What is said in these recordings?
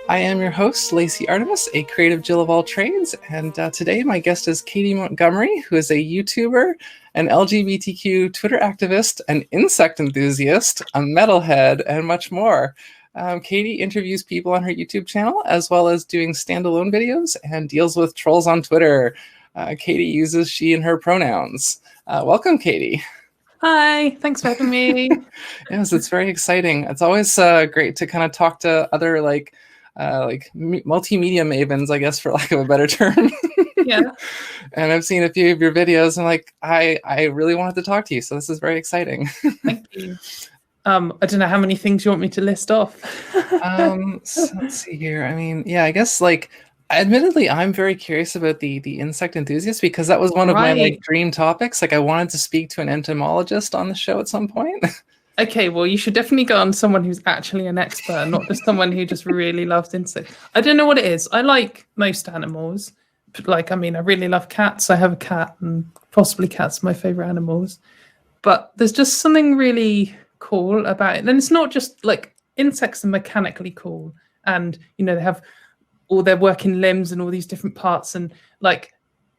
I am your host, Lacey Artemis, a creative Jill of all trades, and today my guest is Katy Montgomerie, who is a YouTuber, an LGBTQ Twitter activist, an insect enthusiast, a metalhead, and much more. Katy interviews people on her YouTube channel, as well as doing standalone videos and deals with trolls on Twitter. Katy uses she and her pronouns. Welcome, Katy. Hi, thanks for having me. Yes, it's very exciting. It's always great to kind of talk to other multimedia mavens, I guess, for lack of a better term. Yeah. And I've seen a few of your videos, and I really wanted to talk to you, so this is very exciting. Thank you. I don't know how many things you want me to list off. So let's see here. I mean, yeah, I guess admittedly, I'm very curious about the insect enthusiast, because that was one of my dream topics. I wanted to speak to an entomologist on the show at some point. Okay, well, you should definitely go on someone who's actually an expert, not just someone who just really loves insects. I don't know what it is. I like most animals. I really love cats. I have a cat, and possibly cats are my favorite animals. But there's just something really cool about it. And it's not just insects are mechanically cool, and they have all their working limbs and all these different parts, and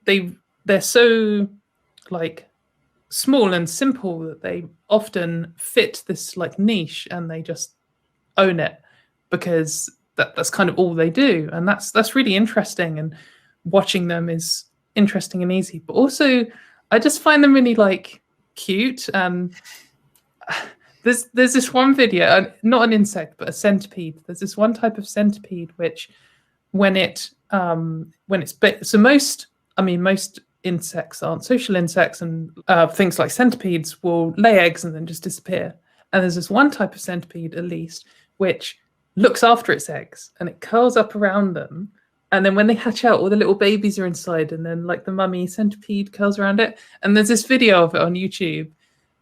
they're so small and simple that they often fit this niche, and they just own it because that's kind of all they do, and that's really interesting. And watching them is interesting and easy, but also I just find them really cute. And there's this one video, not an insect but a centipede. There's this one type of centipede which most insects aren't social insects, and things like centipedes will lay eggs and then just disappear. And there's this one type of centipede, at least, which looks after its eggs, and it curls up around them. And then when they hatch out, all the little babies are inside, and then the mummy centipede curls around it. And there's this video of it on YouTube,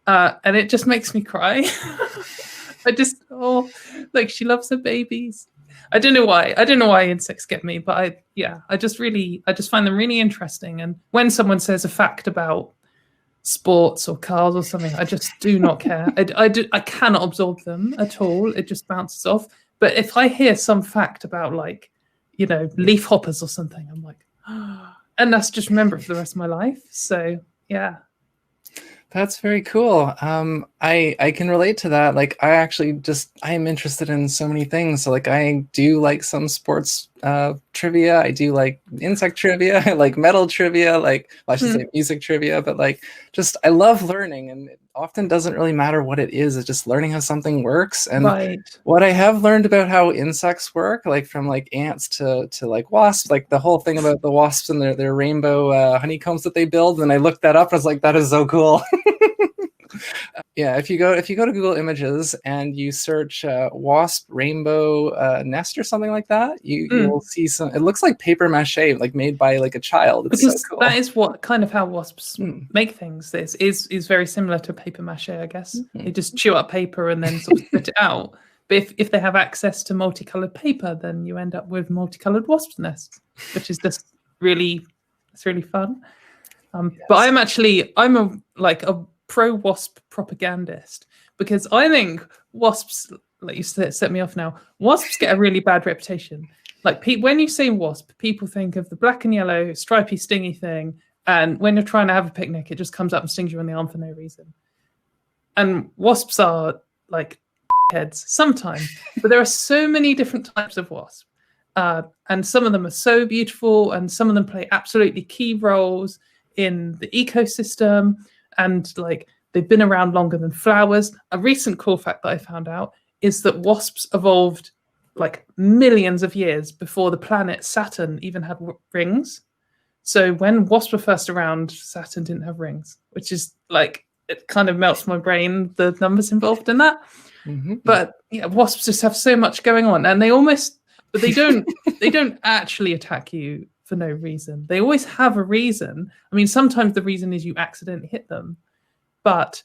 and it just makes me cry. She loves her babies. I don't know why insects get me, but I just find them really interesting. And when someone says a fact about sports or cars or something, I just do not care. I cannot absorb them at all. It just bounces off. But if I hear some fact about leaf hoppers or something, I'm like, oh, and that's just remember it for the rest of my life. So yeah. That's very cool. I can relate to that. I am interested in so many things. So I do some sports trivia. I do insect trivia. I like metal trivia. I should say music trivia. But I love learning, and it often doesn't really matter what it is. It's just learning how something works. And what I have learned about how insects work, from ants to wasps, the whole thing about the wasps and their rainbow honeycombs that they build. And I looked that up, and I was like, that is so cool. Yeah, if you go to Google Images and you search wasp rainbow nest or something like that, you'll see some. It looks like paper mache, made by a child. It's because so cool. That is what kind of how wasps make things. This is very similar to paper mache, I guess. They just chew up paper and then sort of spit it out. But if they have access to multicolored paper, then you end up with multicolored wasp nests, which is just really fun. Yes. But I'm a pro-wasp propagandist, because I think wasps, you set me off now, wasps get a really bad reputation. When you say wasp, people think of the black and yellow stripy stingy thing, and when you're trying to have a picnic, it just comes up and stings you on the arm for no reason. And wasps are heads sometimes, but there are so many different types of wasp, and some of them are so beautiful, and some of them play absolutely key roles in the ecosystem. And they've been around longer than flowers. A recent cool fact that I found out is that wasps evolved millions of years before the planet Saturn even had rings. So when wasps were first around, Saturn didn't have rings, which is it kind of melts my brain, the numbers involved in that. Mm-hmm. But yeah, wasps just have so much going on, and they don't actually attack you for no reason. They always have a reason. I mean, sometimes the reason is you accidentally hit them, but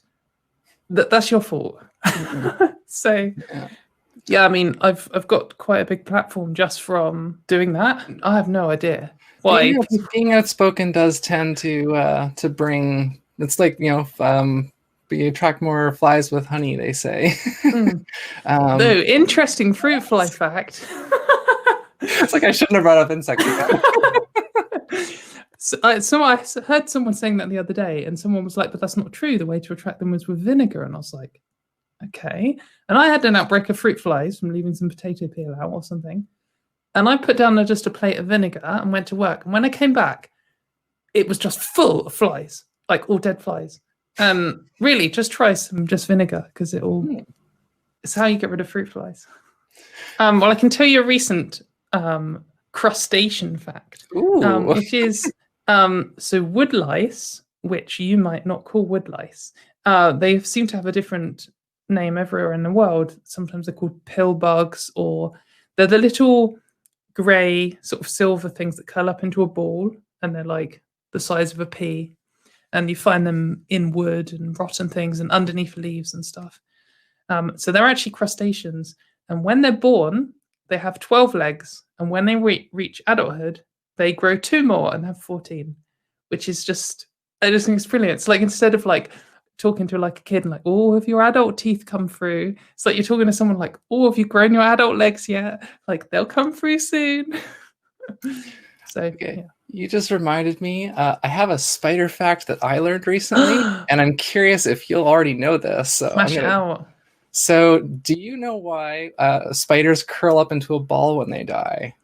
that's your fault. So yeah, I mean, I've got quite a big platform just from doing that. I have no idea why. Being outspoken does tend to bring. It's you attract more flies with honey, they say. No, interesting fruit fly fact. It's like I shouldn't have brought up insects again. So I heard someone saying that the other day, and someone was like, "But that's not true. The way to attract them was with vinegar." And I was like, "Okay." And I had an outbreak of fruit flies from leaving some potato peel out or something. And I put down just a plate of vinegar and went to work. And when I came back, it was just full of flies, like all dead flies. Really, just try some vinegar, because it's how you get rid of fruit flies. Well, I can tell you a recent crustacean fact, which is so wood lice, which you might not call wood lice. They seem to have a different name everywhere in the world. Sometimes they're called pill bugs, or they're the little grey sort of silver things that curl up into a ball, and they're like the size of a pea, and you find them in wood and rotten things and underneath leaves and stuff. So they're actually crustaceans, and when they're born, they have 12 legs, and when they reach adulthood, they grow 2 more and have 14, which is just, I just think it's brilliant. It's like, instead of like talking to like a kid and like, "Oh, have your adult teeth come through?" It's like you're talking to someone like, "Oh, have you grown your adult legs yet? Like, they'll come through soon." So Okay. yeah. You just reminded me, I have a spider fact that I learned recently, and I'm curious if you'll already know this. So Smash it out. So do you know why spiders curl up into a ball when they die?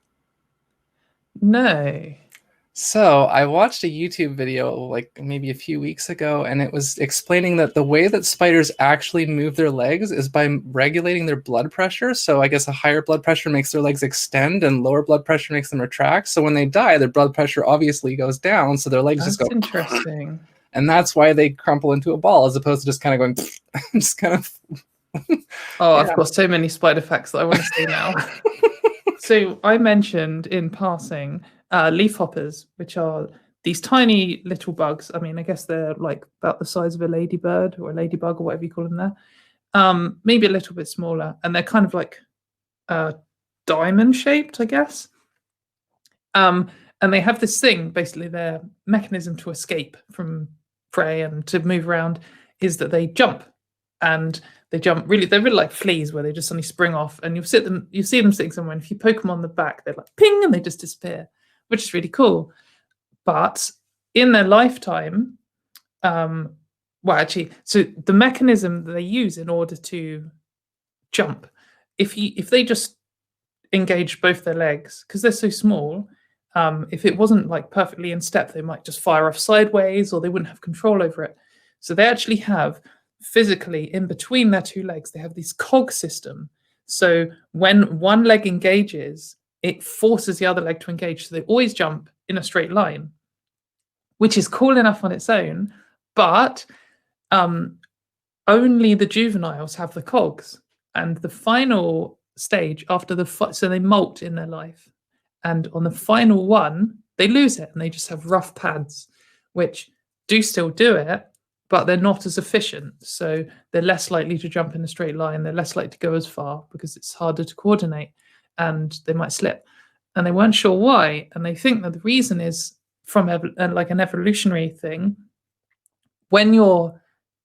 No. So I watched a YouTube video like maybe a few weeks ago, and it was explaining that the way that spiders actually move their legs is by regulating their blood pressure. So I guess a higher blood pressure makes their legs extend, and lower blood pressure makes them retract. So when they die, their blood pressure obviously goes down, so their legs just go. That's interesting. And that's why they crumple into a ball, as opposed to just kind of going, just kind of. Oh, yeah. I've got so many spider facts that I want to say now. So I mentioned in passing leafhoppers, which are these tiny little bugs. I mean, I guess they're like about the size of a ladybird or a ladybug or whatever you call them there. Maybe a little bit smaller, and they're kind of like diamond shaped, I guess. And they have this thing, basically their mechanism to escape from prey and to move around is that they jump. And they jump they're really like fleas, where they just suddenly spring off, and you see them sitting somewhere, and if you poke them on the back, they're like ping, and they just disappear, which is really cool. But in their lifetime, so the mechanism that they use in order to jump, if they just engage both their legs, because they're so small, if it wasn't like perfectly in step, they might just fire off sideways, or they wouldn't have control over it. So they actually have, physically in between their 2 legs, they have this cog system. So when one leg engages, it forces the other leg to engage. So they always jump in a straight line, which is cool enough on its own, but only the juveniles have the cogs. And the final stage after so they molt in their life. And on the final one, they lose it, and they just have rough pads, which do still do it, but they're not as efficient. So they're less likely to jump in a straight line. They're less likely to go as far because it's harder to coordinate, and they might slip. And they weren't sure why. And they think that the reason is from like an evolutionary thing. When you're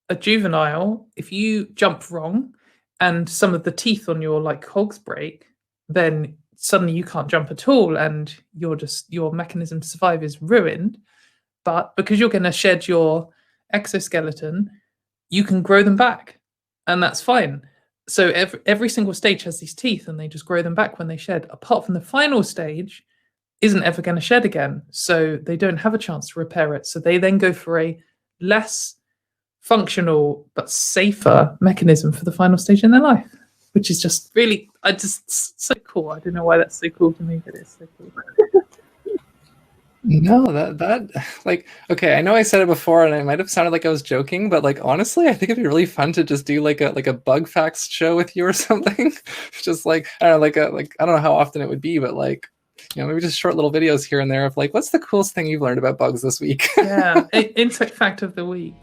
a juvenile, if you jump wrong and some of the teeth on your like cogs break, then suddenly you can't jump at all, and your mechanism to survive is ruined. But because you're going to shed your exoskeleton, you can grow them back, and that's fine. So every single stage has these teeth, and they just grow them back when they shed, apart from the final stage isn't ever going to shed again, so they don't have a chance to repair it. So they then go for a less functional but safer mechanism for the final stage in their life, which is just really so cool. I don't know why that's so cool to me, but it's so cool. No, that like, okay, I know I said it before, and it might have sounded like I was joking, but like honestly, I think it'd be really fun to just do like a bug facts show with you or something. Just like, I don't know, I don't know how often it would be, but like, maybe just short little videos here and there of like, what's the coolest thing you've learned about bugs this week? Yeah, insect fact of the week.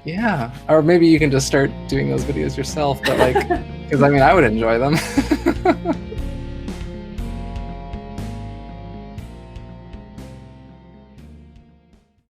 Yeah, or maybe you can just start doing those videos yourself, but like, because I mean, I would enjoy them.